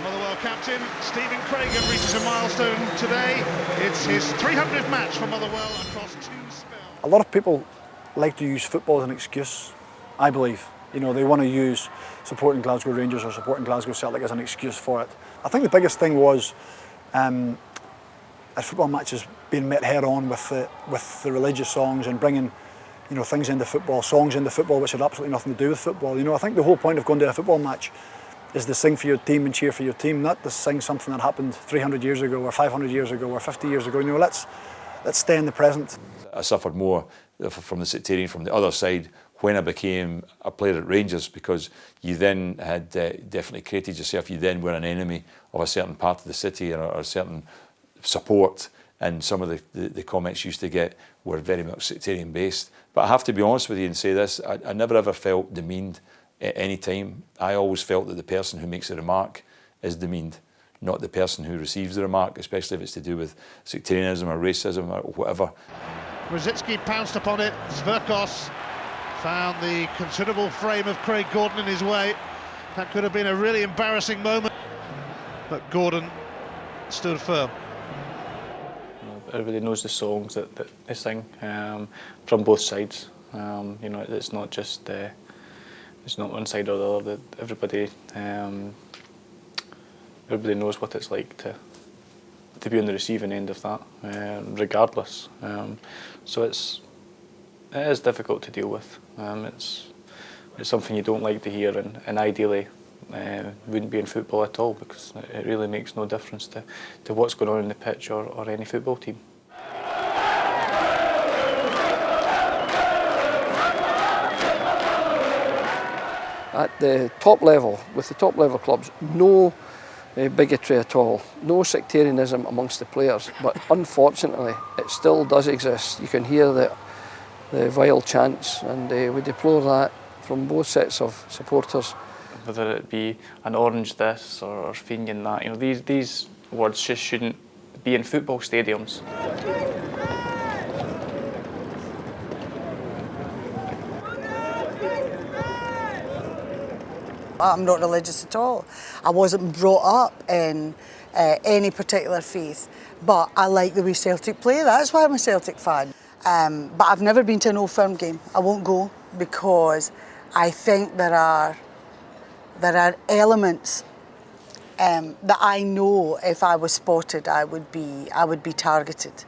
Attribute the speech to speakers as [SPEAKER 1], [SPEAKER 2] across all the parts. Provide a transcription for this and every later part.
[SPEAKER 1] Motherwell captain Stephen Craigan reaches a milestone today. It's his 300th match for Motherwell across 2 spells.
[SPEAKER 2] A lot of people like to use football as an excuse, I believe. You know, they want to use supporting Glasgow Rangers or supporting Glasgow Celtic as an excuse for it. I think the biggest thing was a football matches being met head on with the religious songs and bringing, you know, things into football, songs into football which had absolutely nothing to do with football. You know, I think the whole point of going to a football match is to sing for your team and cheer for your team, not to sing something that happened 300 years ago or 500 years ago or 50 years ago. You know, let's stay in the present.
[SPEAKER 3] I suffered more from the sectarian from the other side when I became a player at Rangers, because you then had definitely created yourself. You then were an enemy of a certain part of the city or a certain support, and some of the comments you used to get were very much sectarian based. But I have to be honest with you and say this, I never ever felt demeaned at any time. I always felt that the person who makes a remark is demeaned, not the person who receives the remark, especially if it's to do with sectarianism or racism or whatever.
[SPEAKER 1] Rosicki pounced upon it. Zverkos found the considerable frame of Craig Gordon in his way. That could have been a really embarrassing moment, but Gordon stood firm.
[SPEAKER 4] Everybody knows the songs that they sing from both sides. You know, it's not just it's not one side or the other. That everybody knows what it's like to be on the receiving end of that, regardless. So it is difficult to deal with. It's something you don't like to hear, and ideally wouldn't be in football at all, because it really makes no difference to what's going on in the pitch or any football team.
[SPEAKER 5] At the top level, with the top level clubs, no bigotry at all, no sectarianism amongst the players, but unfortunately it still does exist. You can hear the vile chants, and we deplore that from both sets of supporters.
[SPEAKER 4] Whether it be an orange this or Fenian that, you know, these words just shouldn't be in football stadiums.
[SPEAKER 6] I'm not religious at all. I wasn't brought up in any particular faith, but I like the way Celtic play. That's why I'm a Celtic fan. But I've never been to an Old Firm game. I won't go, because I think there are elements that I know if I was spotted I would be targeted.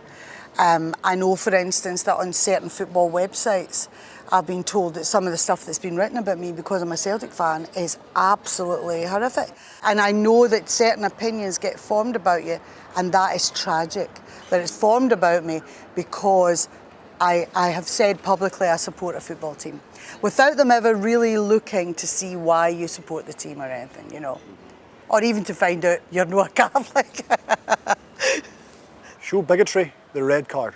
[SPEAKER 6] I know, for instance, that on certain football websites I've been told that some of the stuff that's been written about me because I'm a Celtic fan is absolutely horrific. And I know that certain opinions get formed about you, and that is tragic. That it's formed about me because I have said publicly I support a football team, without them ever really looking to see why you support the team or anything, you know. Or even to find out you're not a Catholic.
[SPEAKER 2] Show bigotry the red card.